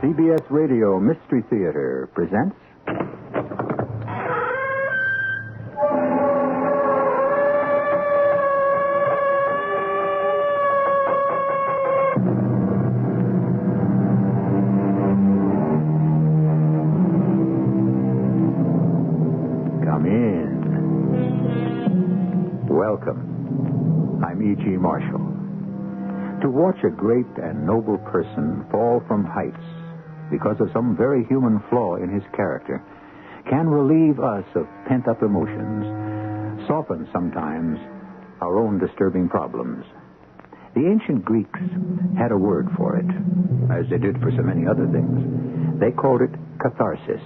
CBS Radio Mystery Theater presents... Come in. Welcome. I'm E.G. Marshall. To watch a great and noble person fall from heights because of some very human flaw in his character can relieve us of pent-up emotions, soften sometimes our own disturbing problems. The ancient Greeks had a word for it, as they did for so many other things. They called it catharsis,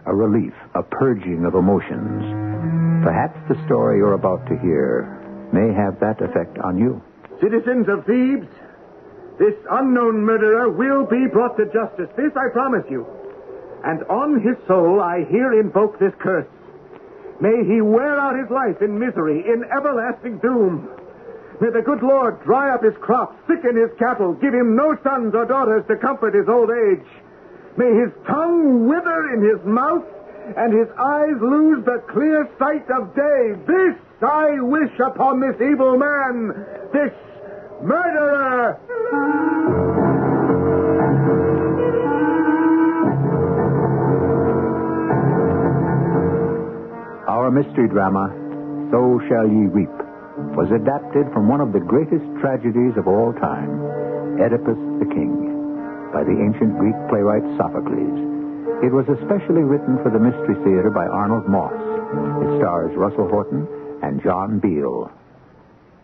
a relief, a purging of emotions. Perhaps the story you're about to hear may have that effect on you. Citizens of Thebes, this unknown murderer will be brought to justice. This I promise you. And on his soul I here invoke this curse. May he wear out his life in misery, in everlasting doom. May the good Lord dry up his crops, sicken his cattle, give him no sons or daughters to comfort his old age. May his tongue wither in his mouth, and his eyes lose the clear sight of day. This I wish upon this evil man, this murderer! Our mystery drama, So Shall Ye Reap, was adapted from one of the greatest tragedies of all time, Oedipus the King, by the ancient Greek playwright Sophocles. It was especially written for the Mystery Theater by Arnold Moss. It stars Russell Horton and John Beal.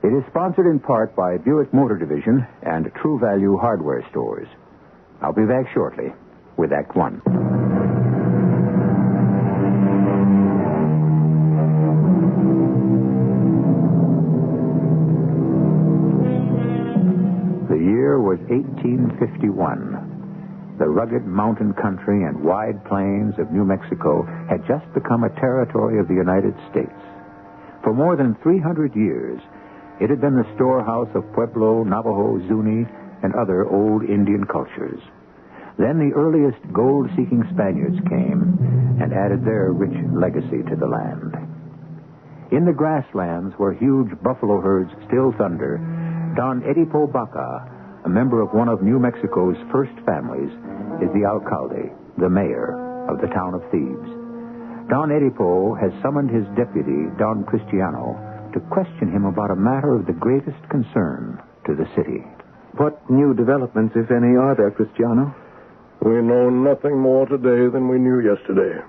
It is sponsored in part by Buick Motor Division and True Value Hardware Stores. I'll be back shortly with Act One. The year was 1851. The rugged mountain country and wide plains of New Mexico had just become a territory of the United States. For more than 300 years, it had been the storehouse of Pueblo, Navajo, Zuni, and other old Indian cultures. Then the earliest gold-seeking Spaniards came and added their rich legacy to the land. In the grasslands where huge buffalo herds still thunder, Don Edipo Baca, a member of one of New Mexico's first families, is the alcalde, the mayor of the town of Thebes. Don Edipo has summoned his deputy, Don Cristiano, to question him about a matter of the greatest concern to the city. What new developments, if any, are there, Cristiano? We know nothing more today than we knew yesterday.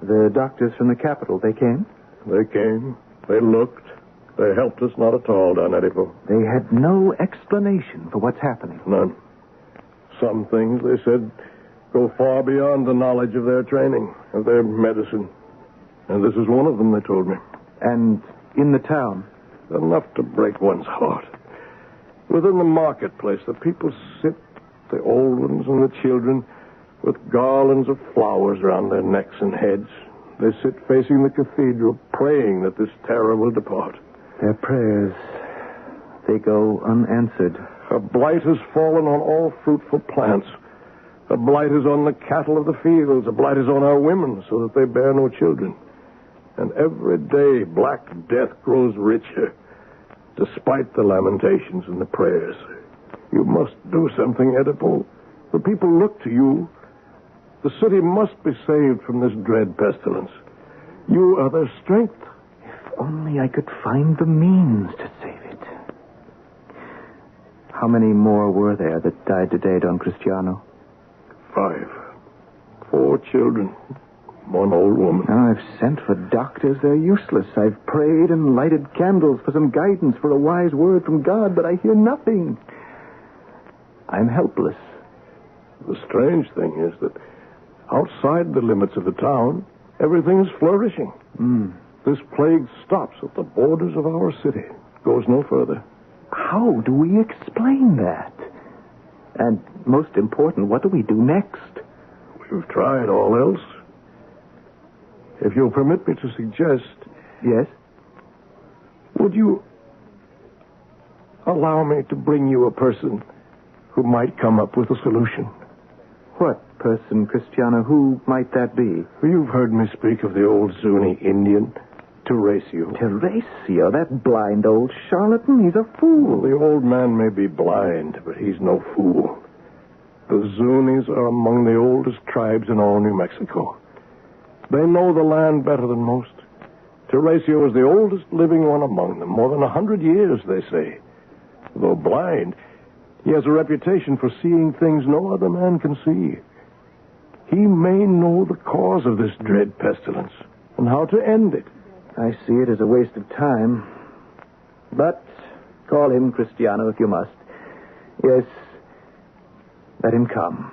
The doctors from the capital, they came? They came. They looked. They helped us not at all, Don Edipo. They had no explanation for what's happening. None. Some things, they said, go far beyond the knowledge of their training, of their medicine. And this is one of them, they told me. And in the town? Enough to break one's heart. Within the marketplace, the people sit, the old ones and the children, with garlands of flowers around their necks and heads. They sit facing the cathedral, praying that this terror will depart. Their prayers, they go unanswered. A blight has fallen on all fruitful plants. A blight is on the cattle of the fields. A blight is on our women, so that they bear no children. And every day, Black Death grows richer, despite the lamentations and the prayers. You must do something, Edipo. The people look to you. The city must be saved from this dread pestilence. You are their strength. If only I could find the means to save it. How many more were there that died today, Don Cristiano? 5. 4 children. 1 old woman. I've sent for doctors. They're useless. I've prayed and lighted candles for some guidance, for a wise word from God, but I hear nothing. I'm helpless. The strange thing is that outside the limits of the town, everything is flourishing. This plague stops at the borders of our city. Goes no further. How do we explain that? And most important, what do we do next? We've tried all else. If you'll permit me to suggest... Yes? Would you allow me to bring you a person who might come up with a solution? What person, Cristiano? Who might that be? You've heard me speak of the old Zuni Indian, Teresio. Teresio, that blind old charlatan. He's a fool. The old man may be blind, but he's no fool. The Zunis are among the oldest tribes in all New Mexico. They know the land better than most. Teresio is the oldest living one among them, more than 100 years, they say. Though blind, he has a reputation for seeing things no other man can see. He may know the cause of this dread pestilence and how to end it. I see it as a waste of time. But call him Cristiano if you must. Yes, let him come.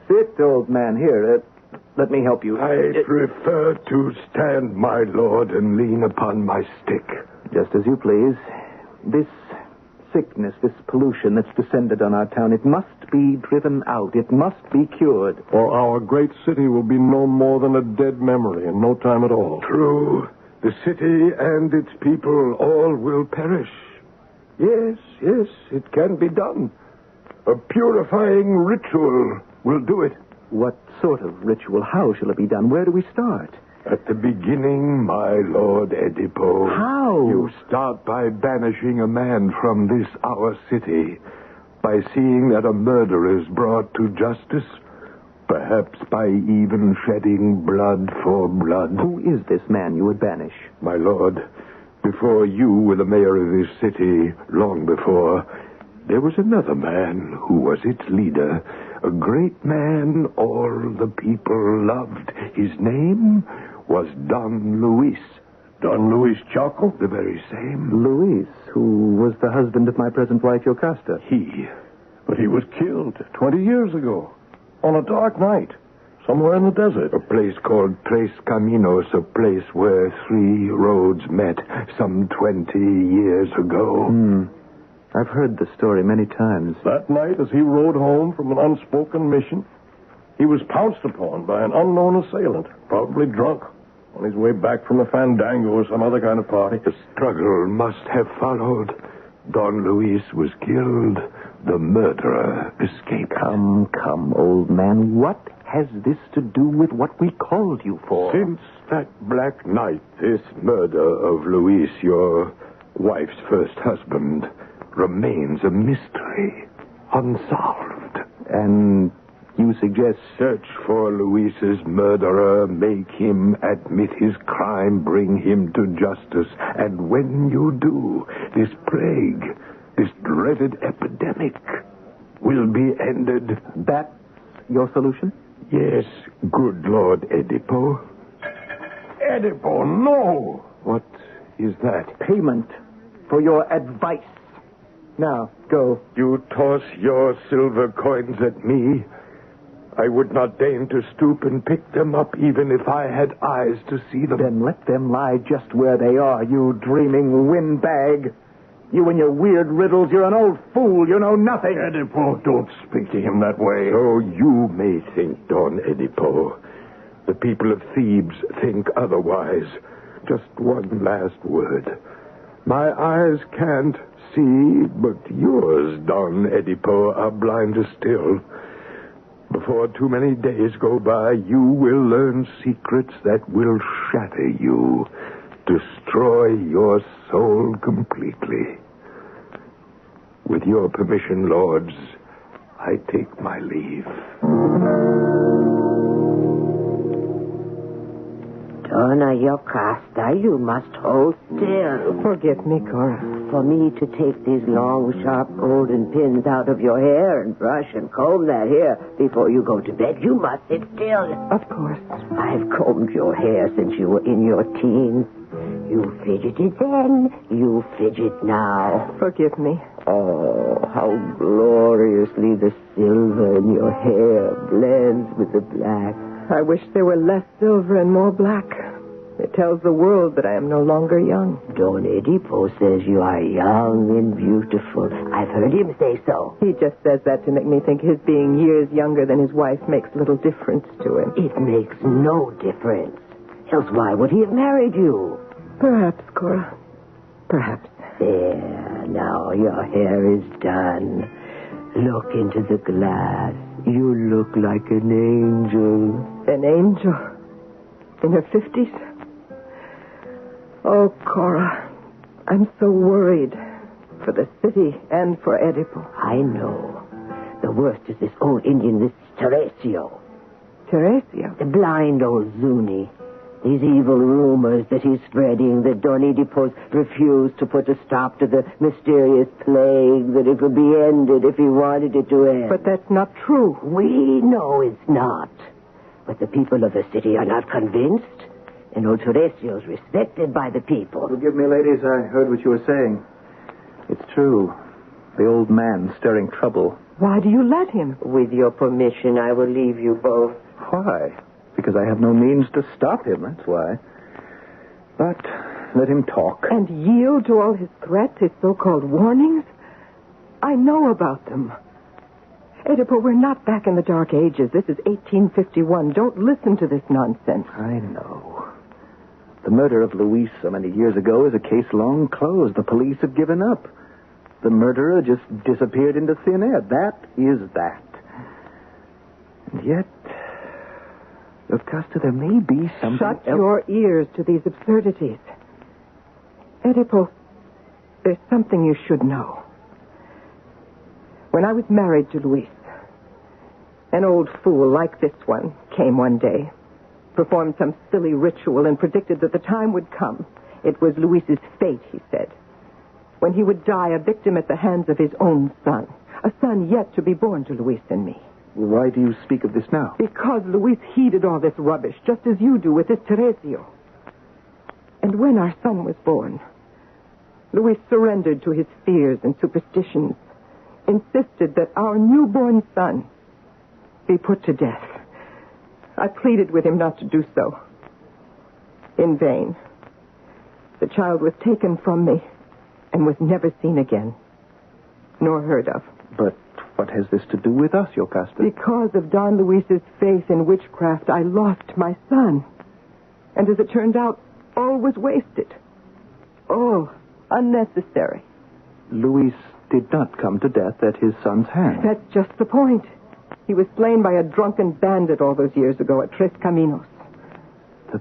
Sit, old man. Here, let me help you. I prefer to stand, my lord, and lean upon my stick. Just as you please. This sickness, this pollution that's descended on our town, it must be driven out. It must be cured. Or our great city will be no more than a dead memory in no time at all. True. The city and its people all will perish. Yes, it can be done. A purifying ritual will do it. What sort of ritual? How shall it be done? Where do we start? At the beginning, my lord Edipo. How? You start by banishing a man from this our city, by seeing that a murder is brought to justice, perhaps by even shedding blood for blood. Who is this man you would banish? My lord, before you were the mayor of this city, long before, there was another man who was its leader, a great man all the people loved. His name was Don Luis. Don Luis Chaco? The very same. Luis, who was the husband of my present wife, Yocasta. But he was killed 20 years ago, on a dark night, somewhere in the desert. A place called Tres Caminos, a place where 3 roads met some 20 years ago. I've heard the story many times. That night, as he rode home from an unspoken mission, he was pounced upon by an unknown assailant, probably drunk, on his way back from a fandango or some other kind of party. A struggle must have followed. Don Luis was killed. The murderer escaped. Come, old man. What has this to do with what we called you for? Since that black night, this murder of Luis, your wife's first husband, remains a mystery, unsolved. And you suggest... Search for Luis's murderer, make him admit his crime, bring him to justice, and when you do, this plague, this dreaded epidemic, will be ended. That's your solution? Yes, good Lord Edipo. Edipo, no! What is that? Payment for your advice. Now, go. You toss your silver coins at me. I would not deign to stoop and pick them up even if I had eyes to see them. Then let them lie just where they are, you dreaming windbag. You and your weird riddles, you're an old fool. You know nothing. Edipo, don't speak to him that way. So you may think, Don Edipo. The people of Thebes think otherwise. Just one last word. My eyes can't see, but yours, Don Edipo, are blinder still. Before too many days go by, you will learn secrets that will shatter you, destroy your soul completely. With your permission, lords, I take my leave. Donna Yocasta, you must hold still. Forgive me, Cora. For me to take these long, sharp golden pins out of your hair and brush and comb that hair before you go to bed, you must sit still. Of course. I've combed your hair since you were in your teens. You fidgeted then, you fidget now. Forgive me. Oh, how gloriously the silver in your hair blends with the black. I wish there were less silver and more black. It tells the world that I am no longer young. Don Edipo says you are young and beautiful. I've heard him say so. He just says that to make me think his being years younger than his wife makes little difference to him. It makes no difference. Else why would he have married you? Perhaps, Cora. Perhaps. There. now your hair is done. Look into the glass. You look like an angel. An angel? In her 50s? Oh, Cora, I'm so worried. For the city and for Edipo. I know. The worst is this old Indian, this Teresio. Teresio? The blind old Zuni. These evil rumors that he's spreading, that Don Edipo's refused to put a stop to the mysterious plague, that it would be ended if he wanted it to end. But that's not true. We know it's not. But the people of the city are not convinced. And old Teresio's respected by the people. Forgive me, ladies, I heard what you were saying. It's true. The old man stirring trouble. Why do you let him? With your permission, I will leave you both. Why? Because I have no means to stop him, that's why. But let him talk. And yield to all his threats, his so-called warnings? I know about them. Edipo, we're not back in the Dark Ages. This is 1851. Don't listen to this nonsense. I know. The murder of Luis so many years ago is a case long closed. The police have given up. The murderer just disappeared into thin air. That is that. And yet, Augusta, there may be something Shut your ears to these absurdities. Edipo, there's something you should know. When I was married to Luis, an old fool like this one came one day, performed some silly ritual, and predicted that the time would come. It was Luis's fate, he said, when he would die a victim at the hands of his own son, a son yet to be born to Luis and me. Why do you speak of this now? Because Luis heeded all this rubbish, just as you do with this Teresio. And when our son was born, Luis surrendered to his fears and superstitions, insisted that our newborn son be put to death. I pleaded with him not to do so. In vain. The child was taken from me and was never seen again, nor heard of. But what has this to do with us, Yocasta? Because of Don Luis's faith in witchcraft, I lost my son. And as it turned out, all was wasted. All unnecessary. Luis did not come to death at his son's hand. That's just the point. He was slain by a drunken bandit all those years ago at Tres Caminos. The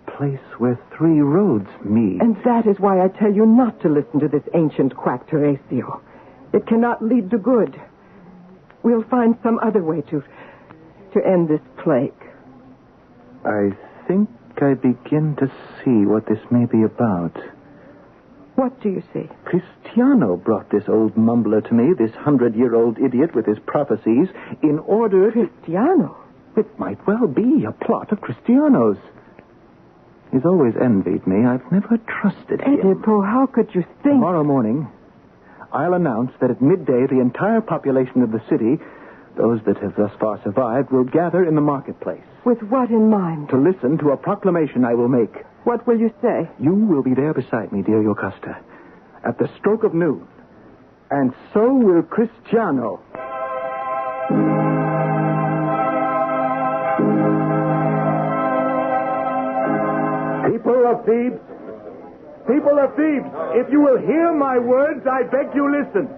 place where three roads meet. And that is why I tell you not to listen to this ancient quack Teresio. It cannot lead to good. We'll find some other way to end this plague. I think I begin to see what this may be about. What do you see? Cristiano brought this old mumbler to me, this 100-year-old idiot with his prophecies, in order to... Cristiano? It might well be a plot of Cristiano's. He's always envied me. I've never trusted him. Edipo, how could you think... Tomorrow morning, I'll announce that at midday the entire population of the city, those that have thus far survived, will gather in the marketplace. With what in mind? To listen to a proclamation I will make. What will you say? You will be there beside me, dear Yocasta, at the stroke of noon. And so will Cristiano. People of Thebes, if you will hear my words, I beg you listen.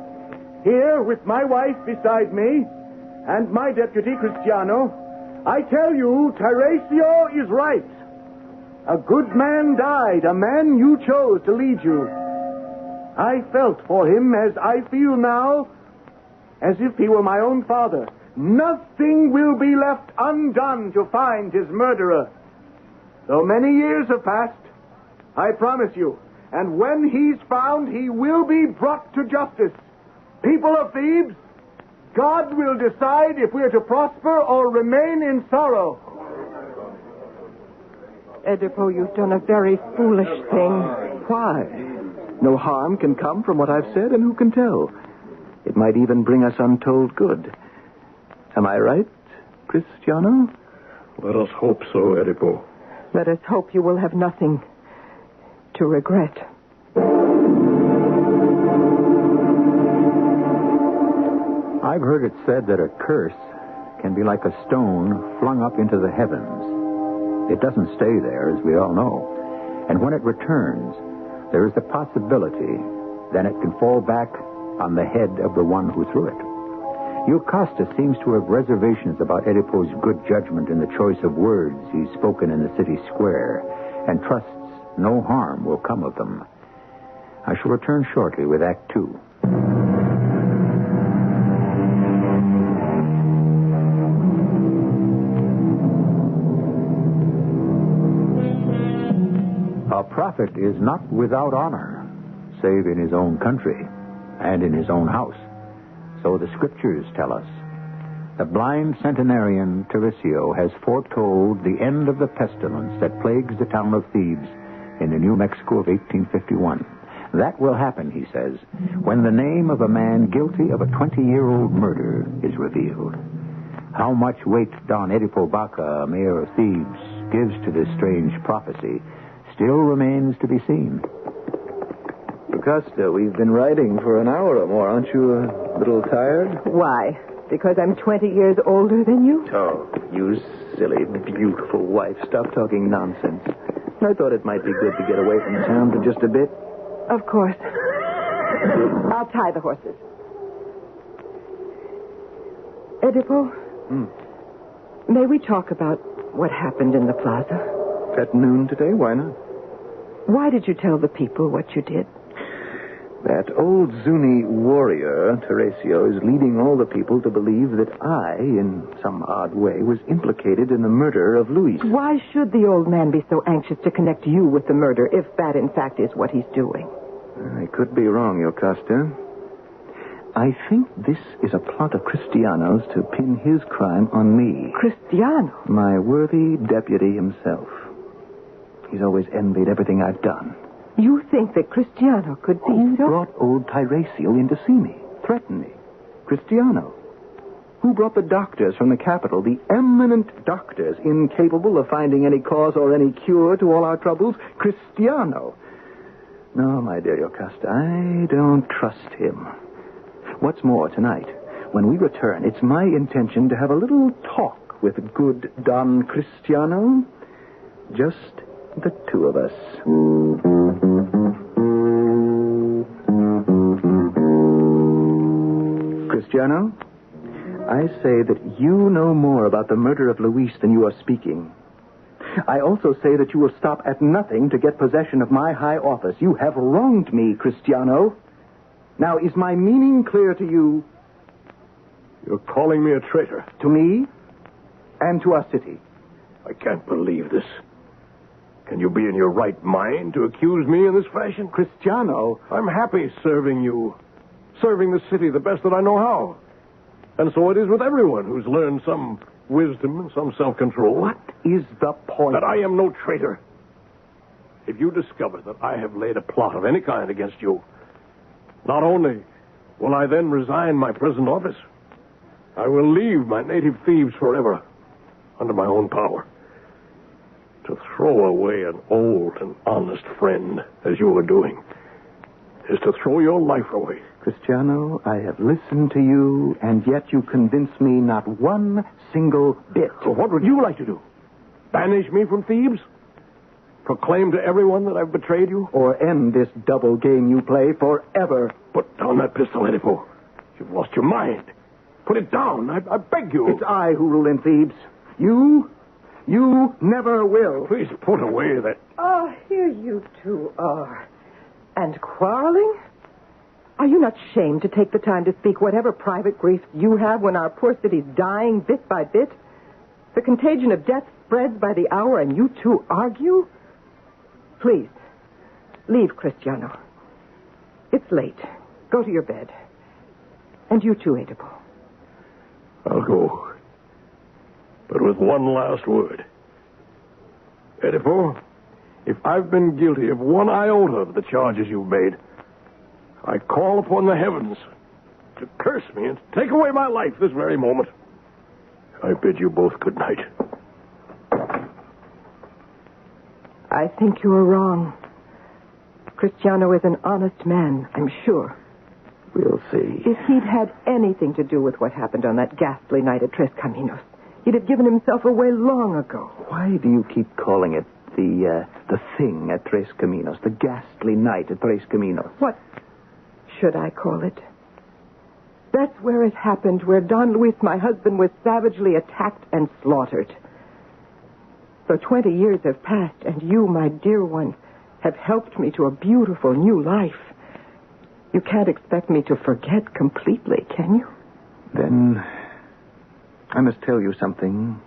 Here, with my wife beside me, and my deputy, Cristiano, I tell you, Teresio is right. A good man died, a man you chose to lead you. I felt for him as I feel now, as if he were my own father. Nothing will be left undone to find his murderer. Though many years have passed, I promise you, and when he's found, he will be brought to justice. People of Thebes, God will decide if we're to prosper or remain in sorrow. Edipo, you've done a very foolish thing. Why? No harm can come from what I've said, and who can tell? It might even bring us untold good. Am I right, Cristiano? Let us hope so, Edipo. Let us hope you will have nothing to regret. I've heard it said that a curse can be like a stone flung up into the heavens. It doesn't stay there, as we all know. And when it returns, there is the possibility then it can fall back on the head of the one who threw it. Jocasta seems to have reservations about Oedipo's good judgment in the choice of words he's spoken in the city square, and trusts no harm will come of them. I shall return shortly with Act 2. A prophet is not without honor, save in his own country and in his own house. So the scriptures tell us. The blind centenarian Terisio has foretold the end of the pestilence that plagues the town of Thebes in the New Mexico of 1851. That will happen, he says, when the name of a man guilty of a 20-year-old murder is revealed. How much weight Don Oedipo Baca, mayor of Thebes, gives to this strange prophecy still remains to be seen. Augusta, we've been riding for an hour or more. Aren't you a little tired? Why? Because I'm 20 years older than you? Oh, you silly, beautiful wife. Stop talking nonsense. I thought it might be good to get away from town for just a bit. Of course. I'll tie the horses. Oedipo, may we talk about what happened in the plaza? At noon today? Why not? Why did you tell the people what you did? That old Zuni warrior, Teresio, is leading all the people to believe that I, in some odd way, was implicated in the murder of Luis. Why should the old man be so anxious to connect you with the murder, if that, in fact, is what he's doing? I could be wrong, Jocasta. I think this is a plot of Cristiano's to pin his crime on me. Cristiano? My worthy deputy himself. He's always envied everything I've done. You think that Cristiano could be Who so... brought old Tyraciel in to see me, threaten me? Cristiano. Who brought the doctors from the capital, the eminent doctors incapable of finding any cause or any cure to all our troubles? Cristiano. No, my dear Jocasta, I don't trust him. What's more, tonight, when we return, it's my intention to have a little talk with good Don Cristiano. Just the two of us. Cristiano, I say that you know more about the murder of Luis than you are speaking. I also say that you will stop at nothing to get possession of my high office. You have wronged me, Cristiano. Now, is my meaning clear to you? You're calling me a traitor. To me and to our city. I can't believe this. Can you be in your right mind to accuse me in this fashion? Cristiano. I'm happy serving you. Serving the city the best that I know how. And so it is with everyone who's learned some wisdom and some self-control. What is the point? That I am no traitor. If you discover that I have laid a plot of any kind against you, not only will I then resign my present office, I will leave my native Thebes forever under my own power. To throw away an old and honest friend, as you are doing, is to throw your life away. Cristiano, I have listened to you, and yet you convince me not one single bit. So what would you like to do? Banish me from Thebes? Proclaim to everyone that I've betrayed you? Or end this double game you play forever. Put down that pistol, Oedipo. You've lost your mind. Put it down. I beg you. It's I who rule in Thebes. You never will. Please put away that... Oh, here you two are. And quarreling? Are you not ashamed to take the time to speak whatever private griefs you have when our poor city's dying bit by bit? The contagion of death spreads by the hour and you two argue? Please, leave, Cristiano. It's late. Go to your bed. And you too, Oedipo. I'll go. But with one last word. Oedipo, if I've been guilty of one iota of the charges you've made, I call upon the heavens to curse me and take away my life this very moment. I bid you both good night. I think you are wrong. Cristiano is an honest man, I'm sure. We'll see. If he'd had anything to do with what happened on that ghastly night at Tres Caminos, he'd have given himself away long ago. Why do you keep calling it the thing at Tres Caminos, the ghastly night at Tres Caminos? What should I call it? That's where it happened, where Don Luis, my husband, was savagely attacked and slaughtered. So 20 years have passed, and you, my dear one, have helped me to a beautiful new life. You can't expect me to forget completely, can you? Then I must tell you something.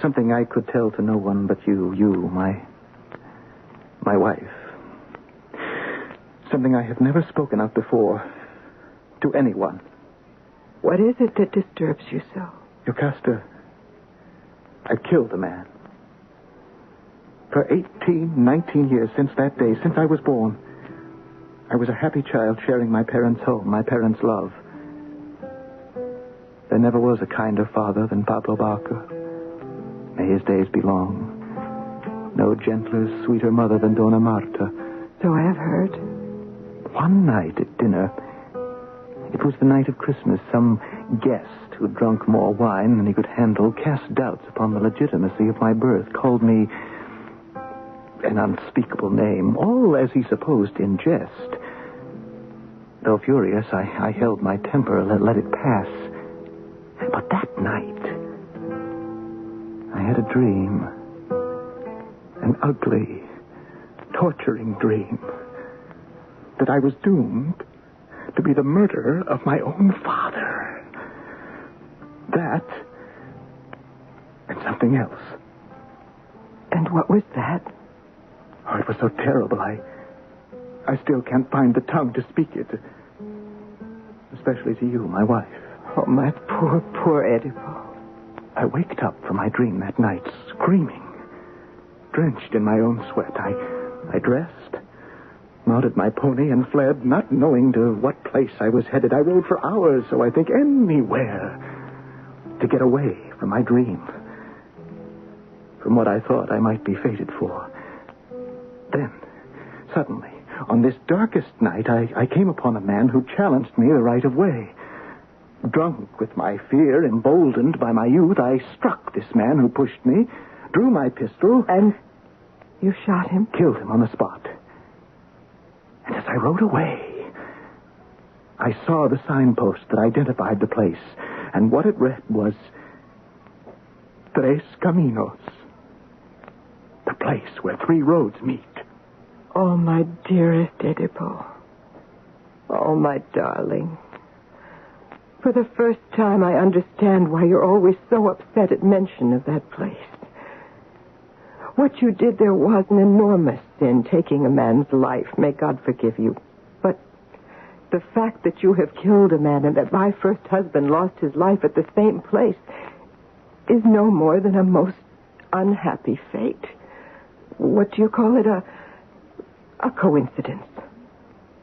Something I could tell to no one but you, my wife. Something I have never spoken of before to anyone. What is it that disturbs you so? Yocasta, I killed a man. For 18, 19 years since that day, since I was born, I was a happy child sharing my parents' home, my parents' love. There never was a kinder father than Pablo Barker. May his days be long. No gentler, sweeter mother than Dona Marta. So I have heard. One night at dinner, it was the night of Christmas, some guest who drunk more wine than he could handle cast doubts upon the legitimacy of my birth, called me an unspeakable name, all as he supposed in jest. Though furious, I held my temper, let it pass. But that night, I had a dream. An ugly, torturing dream. That I was doomed to be the murderer of my own father. That and something else. And what was that? Oh, it was so terrible, I still can't find the tongue to speak it. Especially to you, my wife. Oh, my poor Edipo. I waked up from my dream that night, screaming, drenched in my own sweat. I dressed, mounted my pony, and fled, not knowing to what place I was headed. I rode for hours, so I think anywhere, to get away from my dream, from what I thought I might be fated for. Then, suddenly, on this darkest night, I came upon a man who challenged me the right of way. Drunk with my fear, emboldened by my youth, I struck this man who pushed me, drew my pistol, and you shot him? Killed him on the spot. And as I rode away, I saw the signpost that identified the place, and what it read was Tres Caminos, the place where 3 roads meet. Oh, my dearest Edipo. Oh, my darling. For the first time, I understand why you're always so upset at mention of that place. What you did there was an enormous sin, taking a man's life. May God forgive you. But the fact that you have killed a man and that my first husband lost his life at the same place is no more than a most unhappy fate. What do you call it? A coincidence.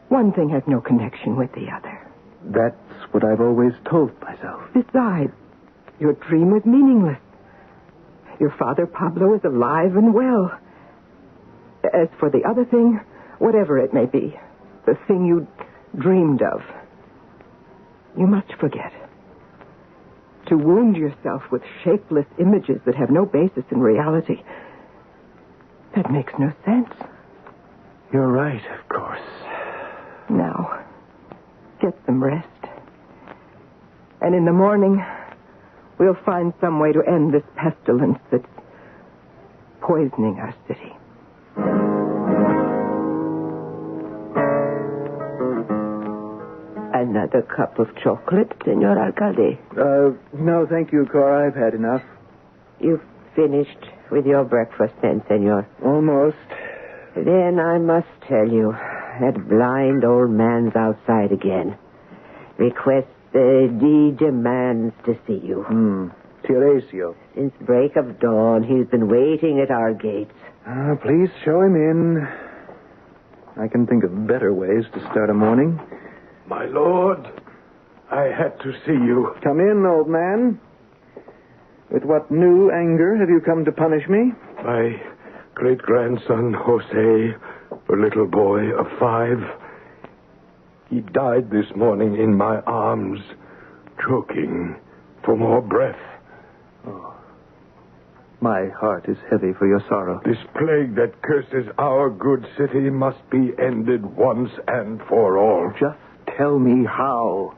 One thing has no connection with the other. That's what I've always told myself. Besides, your dream was meaningless. Your father, Pablo, is alive and well. As for the other thing, whatever it may be, the thing you dreamed of, you must forget. To wound yourself with shapeless images that have no basis in reality, that makes no sense. You're right, of course. Now, get some rest. And in the morning, we'll find some way to end this pestilence that's poisoning our city. Another cup of chocolate, Senor Alcalde? No, thank you, Cora. I've had enough. You've finished with your breakfast then, Senor? Almost. Then I must tell you, that blind old man's outside again. Requests, demands to see you. Teresio. Since break of dawn, he's been waiting at our gates. Please show him in. I can think of better ways to start a morning. My lord, I had to see you. Come in, old man. With what new anger have you come to punish me? My great-grandson, Jose, a little boy of 5, he died this morning in my arms, choking for more breath. Oh. My heart is heavy for your sorrow. This plague that curses our good city must be ended once and for all. Just tell me how.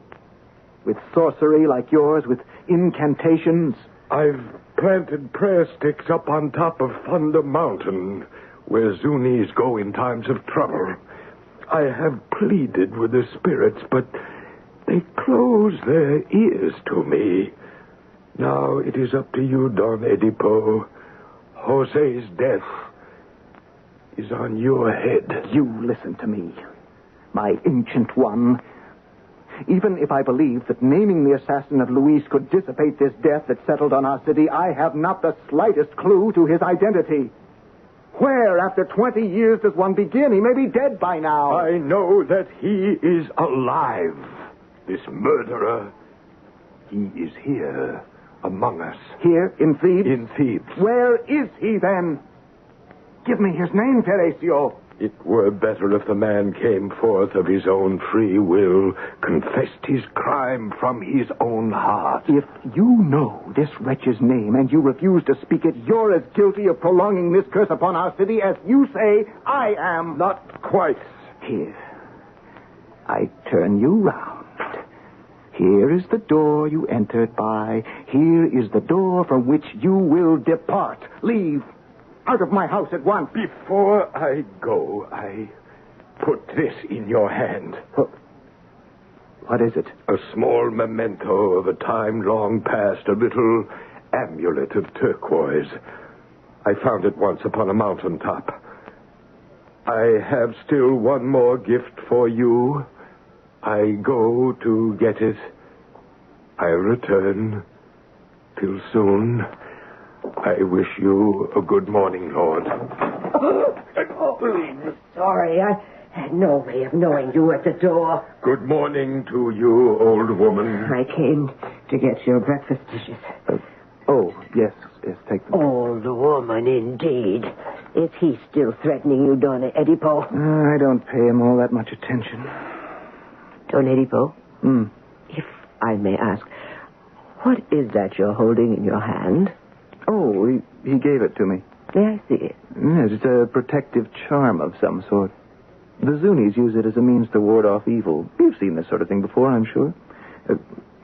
With sorcery like yours, with incantations? I've planted prayer sticks up on top of Thunder Mountain, where Zunis go in times of trouble. I have pleaded with the spirits, but they close their ears to me. Now it is up to you, Don Edipo. Jose's death is on your head. You listen to me, my ancient one. Even if I believe that naming the assassin of Luis could dissipate this death that settled on our city, I have not the slightest clue to his identity. Where, after 20 years, does one begin? He may be dead by now. I know that he is alive. This murderer, he is here among us. Here, in Thebes? In Thebes. Where is he, then? Give me his name, Teresio. It were better if the man came forth of his own free will, confessed his crime from his own heart. If you know this wretch's name and you refuse to speak it, you're as guilty of prolonging this curse upon our city as you say I am. Not quite. Here, I turn you round. Here is the door you entered by. Here is the door from which you will depart. Leave. Out of my house at once. Before I go, I put this in your hand. What is it? A small memento of a time long past, a little amulet of turquoise. I found it once upon a mountaintop. I have still one more gift for you. I go to get it. I return. Till soon. I wish you a good morning, Lord. I'm sorry. I had no way of knowing you were at the door. Good morning to you, old woman. I came to get your breakfast dishes. Yes, take them. Old woman, indeed. Is he still threatening you, Don Edipo? I don't pay him all that much attention. Don Edipo? If I may ask, what is that you're holding in your hand? Oh, he gave it to me. May I see it? Yes, it's a protective charm of some sort. The Zunis use it as a means to ward off evil. You've seen this sort of thing before, I'm sure.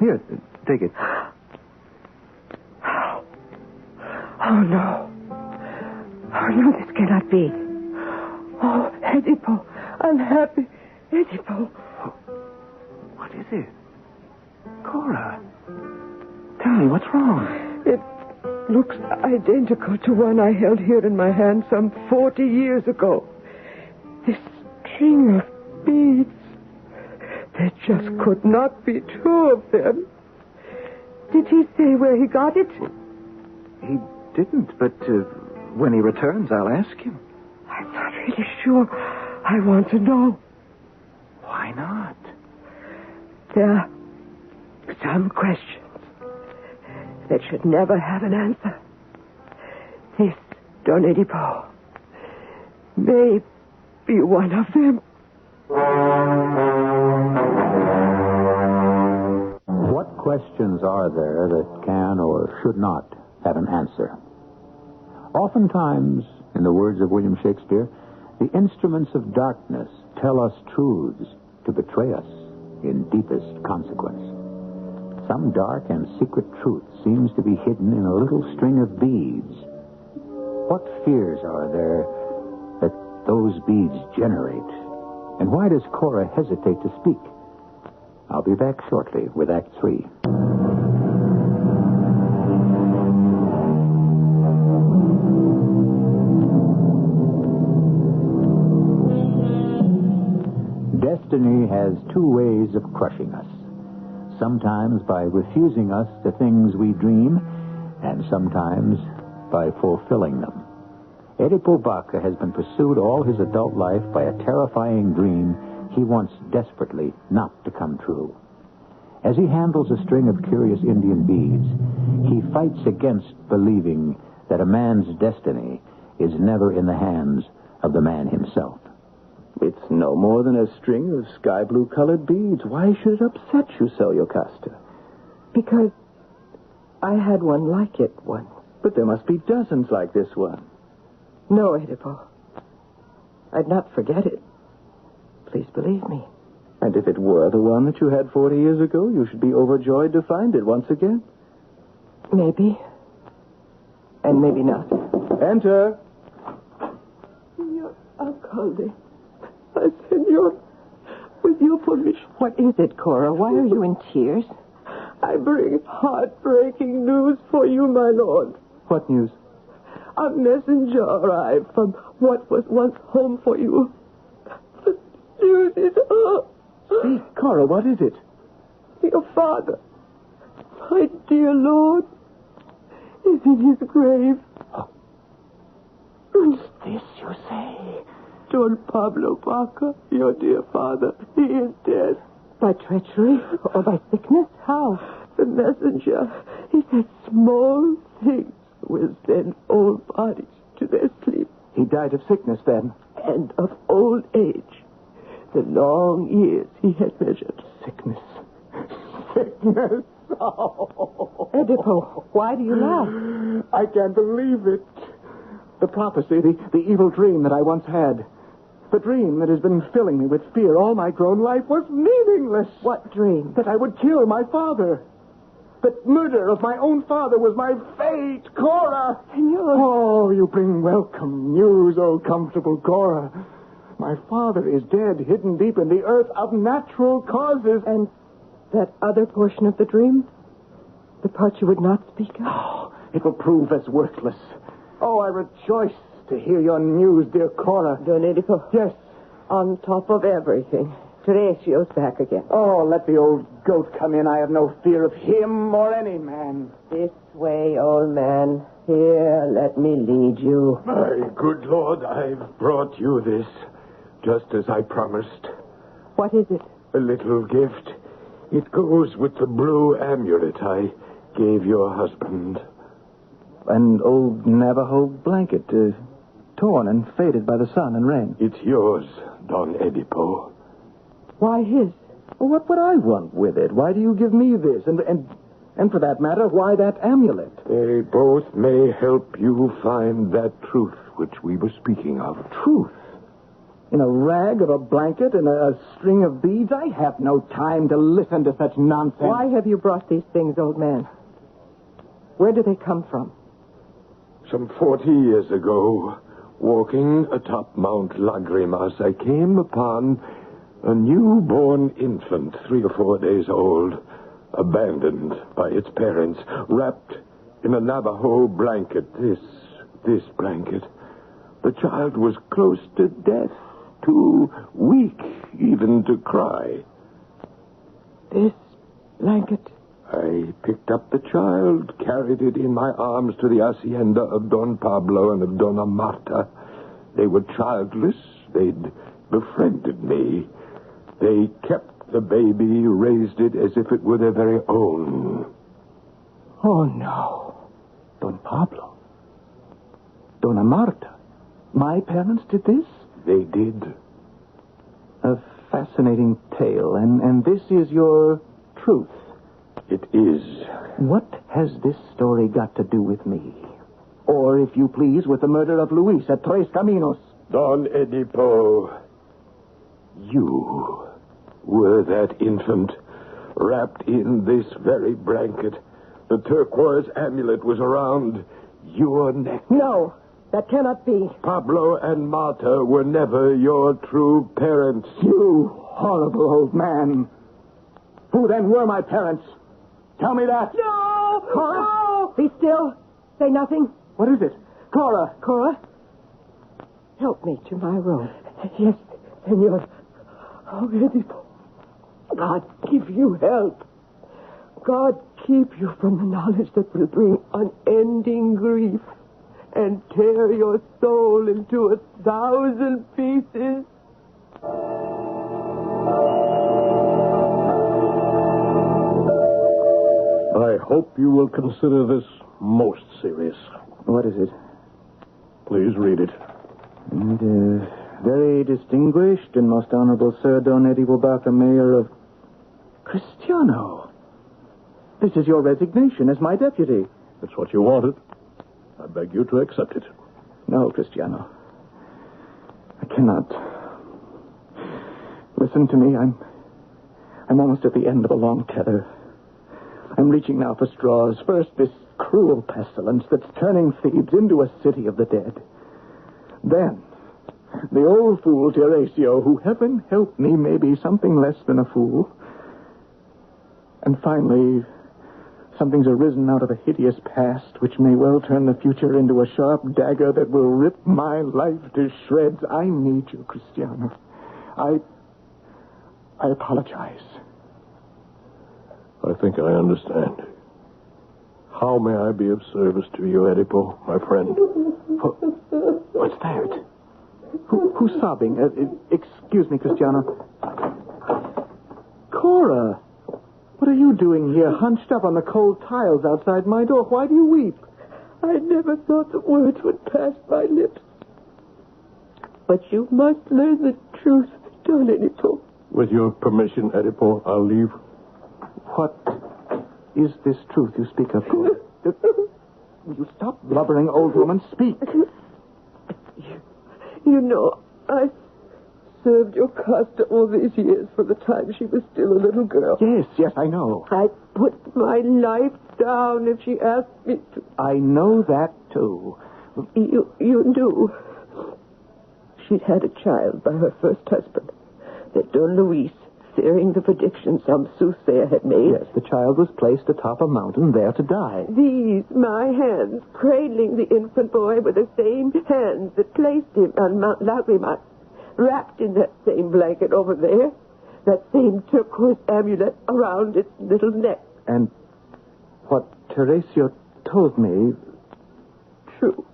Here, take it. Oh, no. Oh, no, this cannot be. Oh, Edipo, unhappy Edipo. What is it? Cora, tell me, what's wrong? It looks identical to one I held here in my hand some 40 years ago. This string of beads. There just could not be two of them. Did he say where he got it? He didn't, but when he returns, I'll ask him. I'm not really sure. I want to know. Why not? There are some questions that should never have an answer. This, Don Edipo, may be one of them. What questions are there that can or should not have an answer? Oftentimes, in the words of William Shakespeare, the instruments of darkness tell us truths to betray us in deepest consequence. Some dark and secret truth seems to be hidden in a little string of beads. What fears are there that those beads generate? And why does Cora hesitate to speak? I'll be back shortly with Act 3. Destiny has two ways of crushing us. Sometimes by refusing us the things we dream, and sometimes by fulfilling them. Edipo Baca has been pursued all his adult life by a terrifying dream he wants desperately not to come true. As he handles a string of curious Indian beads, he fights against believing that a man's destiny is never in the hands of the man himself. It's no more than a string of sky blue-colored beads. Why should it upset you so, Yocasta? Because I had one like it once. But there must be dozens like this one. No, Oedipo. I'd not forget it. Please believe me. And if it were the one that you had 40 years ago, you should be overjoyed to find it once again. Maybe. And maybe not. Enter. Senor Alcalde. Senor, with your permission. What is it, Cora? Why are you in tears? I bring heartbreaking news for you, my lord. What news? A messenger arrived from what was once home for you. The news is... Speak, Cora, what is it? Your father, my dear lord, is in his grave. Who's this, you say? Don Pablo Baca, your dear father, he is dead. By treachery or by sickness? How? The messenger, he said small things will send old bodies to their sleep. He died of sickness, then? And of old age. The long years he had measured. Sickness. Sickness. Oh. Oedipo, why do you laugh? I can't believe it. The prophecy, the evil dream that I once had. The dream that has been filling me with fear all my grown life was meaningless. What dream? That I would kill my father. That murder of my own father was my fate, Cora. Senor. Oh, you bring welcome news, oh comfortable Cora. My father is dead, hidden deep in the earth of natural causes. And that other portion of the dream? The part you would not speak of? Oh, it will prove as worthless. Oh, I rejoice to hear your news, dear Cora. Don Oedipo. Yes. On top of everything, Teresio's back again. Oh, let the old goat come in. I have no fear of him or any man. This way, old man. Here, let me lead you. My good Lord, I've brought you this, just as I promised. What is it? A little gift. It goes with the blue amulet I gave your husband. An old Navajo blanket, torn and faded by the sun and rain. It's yours, Don Oedipo. Why his? Well, what would I want with it? Why do you give me this? And for that matter, why that amulet? They both may help you find that truth which we were speaking of. Truth? In a rag of a blanket and a string of beads? I have no time to listen to such nonsense. Why have you brought these things, old man? Where do they come from? Some 40 years ago, walking atop Mount Lagrimas, I came upon a newborn infant, 3 or 4 days old, abandoned by its parents, wrapped in a Navajo blanket. This blanket. The child was close to death, too weak even to cry. This blanket? I picked up the child, carried it in my arms to the hacienda of Don Pablo and of Dona Marta. They were childless. They'd befriended me. They kept the baby, raised it as if it were their very own. Oh, no. Don Pablo. Dona Marta. My parents did this? They did. A fascinating tale, and this is your truth. It is. What has this story got to do with me? Or, if you please, with the murder of Luis at Tres Caminos? Don Oedipo, you were that infant, wrapped in this very blanket. The turquoise amulet was around your neck. No, that cannot be. Pablo and Marta were never your true parents. You horrible old man. Who then were my parents? Tell me that. No! Cora? No! Be still. Say nothing. What is it? Cora. Cora? Help me to my room. Yes, senor. Oh, Oedipo. God give you help. God keep you from the knowledge that will bring unending grief and tear your soul into 1,000 pieces. I hope you will consider this most serious. What is it? Please read it. And, very distinguished and most honorable Sir Don Oedipo Baca, Mayor of Cristiano. This is your resignation as my deputy. That's what you wanted. I beg you to accept it. No, Cristiano. I cannot. Listen to me. I'm almost at the end of a long tether. I'm reaching now for straws. First, this cruel pestilence that's turning Thebes into a city of the dead. Then, the old fool Teresio, who, heaven help me, may be something less than a fool. And finally, something's arisen out of a hideous past which may well turn the future into a sharp dagger that will rip my life to shreds. I need you, Cristiano. I apologize. I think I understand. How may I be of service to you, Edipo, my friend? What's that? Who's sobbing? Excuse me, Cristiano. Cora, what are you doing here, hunched up on the cold tiles outside my door? Why do you weep? I never thought the words would pass my lips. But you must learn the truth, Don Edipo. With your permission, Edipo, I'll leave. What is this truth you speak of, Cora? Will you stop blubbering, old woman? Speak. You know, I served your Costa all these years for the time she was still a little girl. Yes, I know. I'd put my life down if she asked me to. I know that, too. You knew. She'd had a child by her first husband, that Don Luis, fearing the prediction some soothsayer had made. Yes, the child was placed atop a mountain there to die. These, my hands, cradling the infant boy were the same hands that placed him on Mount Lagrimas, wrapped in that same blanket over there, that same turquoise amulet around its little neck. And what Teresio told me... True.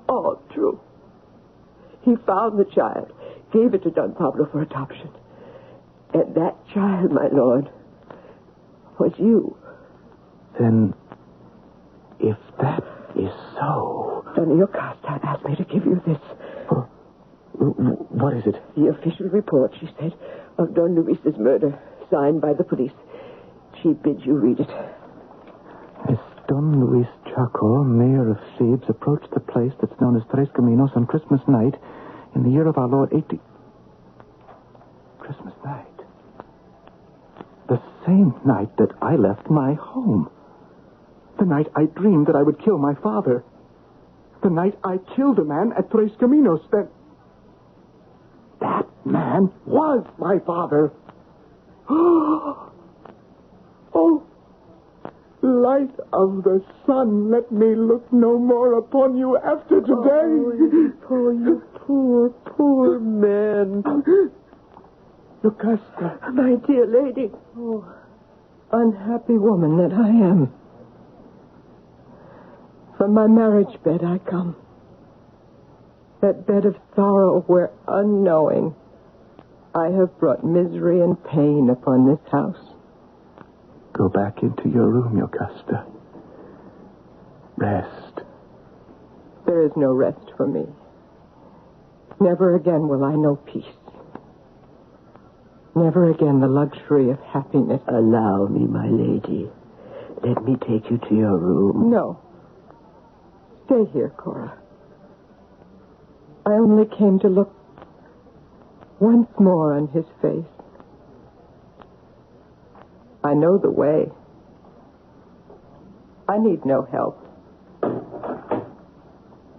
All true. He found the child, gave it to Don Pablo for adoption. And that child, my lord, was you. Then, if that is so... Don Yocasta asked me to give you this. What is it? The official report, she said, of Don Luis's murder, signed by the police. She bids you read it. As Don Luis Chaco, mayor of Thebes, approached the place that's known as Tres Caminos on Christmas night in the year of our Lord 80... Christmas night? The same night that I left my home. The night I dreamed that I would kill my father. The night I killed a man at Tres Caminos. That man was my father. Oh, light of the sun, let me look no more upon you after today. Oh, you poor man. Lucasta. My dear lady. Oh, unhappy woman that I am. From my marriage bed I come. That bed of sorrow where, unknowing, I have brought misery and pain upon this house. Go back into your room, Yocasta. Rest. There is no rest for me. Never again will I know peace. Never again the luxury of happiness. Allow me, my lady. Let me take you to your room. No. Stay here, Cora. I only came to look once more on his face. I know the way. I need no help.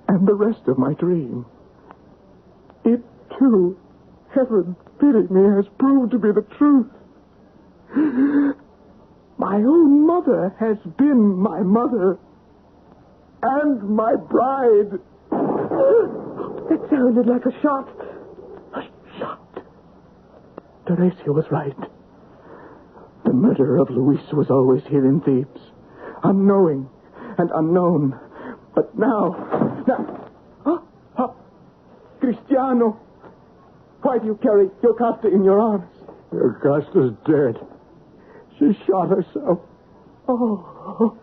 And the rest of my dream. It, too, heaven pity me, has proved to be the truth. My own mother has been my mother. And my bride. It sounded like a shot. A shot. Teresio was right. The murderer of Luis was always here in Thebes. Unknowing and unknown. But now... Cristiano, why do you carry Yocasta in your arms? Yocasta's dead. She shot herself. Oh...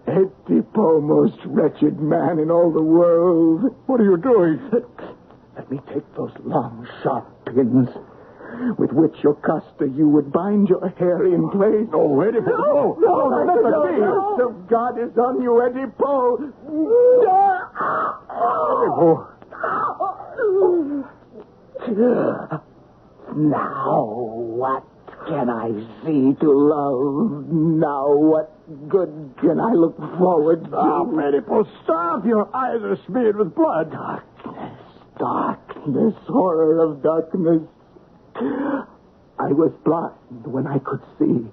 Edipo, most wretched man in all the world. What are you doing? Let me take those long, sharp pins. with which your Costa you would bind your hair in place. No, Oedipo. No, let the curse of God is on you, Oedipo. Oedipo. Now what can I see to love? Now what good can I look forward to? Stop, Oedipo, stop. Your eyes are smeared with blood. Darkness, horror of darkness. I was blind when I could see.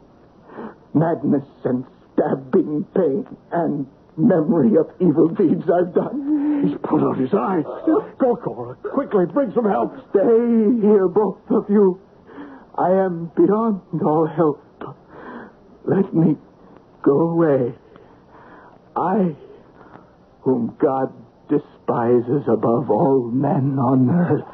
Madness and stabbing pain and memory of evil deeds I've done. He's put out his eyes. Go, Cora. Quickly, bring some help. Stay here, both of you. I am beyond all help. Let me go away. I, whom God despises above all men on earth.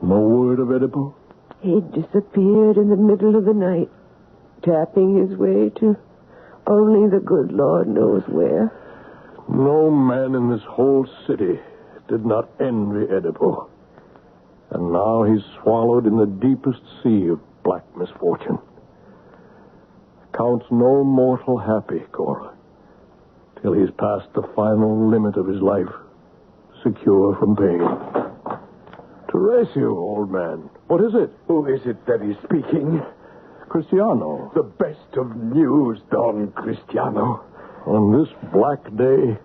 No word of Oedipo? He disappeared in the middle of the night, tapping his way to only the good Lord knows where. No man in this whole city did not envy Oedipo. And now he's swallowed in the deepest sea of black misfortune. Counts no mortal happy, Cora, till he's passed the final limit of his life, secure from pain. Teresio, old man, what is it? Who is it that is speaking? Cristiano. The best of news, Don Cristiano. On this black day,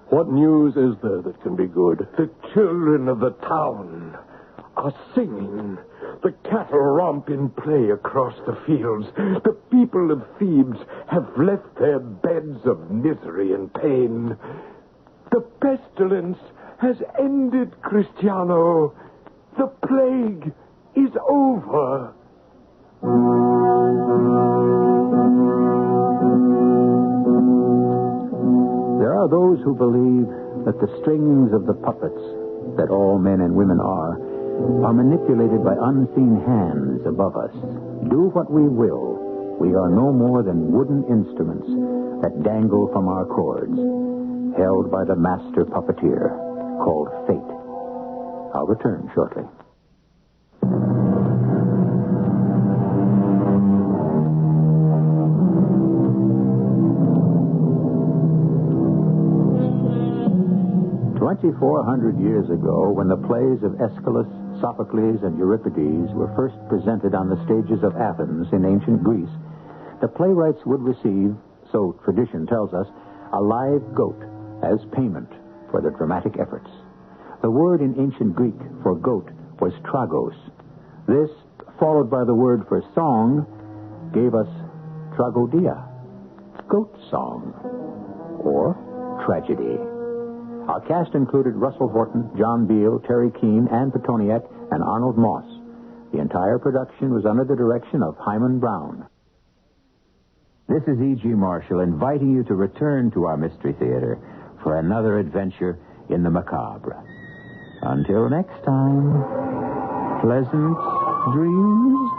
what news is there that can be good? The children of the town are singing. The cattle romp in play across the fields. The people of Thebes have left their beds of misery and pain. The pestilence has ended, Cristiano. The plague is over. There are those who believe that the strings of the puppets that all men and women are manipulated by unseen hands above us. Do what we will, we are no more than wooden instruments that dangle from our cords, held by the master puppeteer called Fate. I'll return shortly. "2,400 years ago, when the plays of Aeschylus, Sophocles, and Euripides were first presented on the stages of Athens in ancient Greece, the playwrights would receive, so tradition tells us, a live goat as payment for their dramatic efforts. The word in ancient Greek for goat was tragos. This, followed by the word for song, gave us tragodia, goat song, or tragedy. Our cast included Russell Horton, John Beal, Teri, Keane, and Pitoniak, and Arnold Moss. The entire production was under the direction of Hyman Brown. This is E.G. Marshall inviting you to return to our Mystery Theater for another adventure in the macabre. Until next time, pleasant dreams.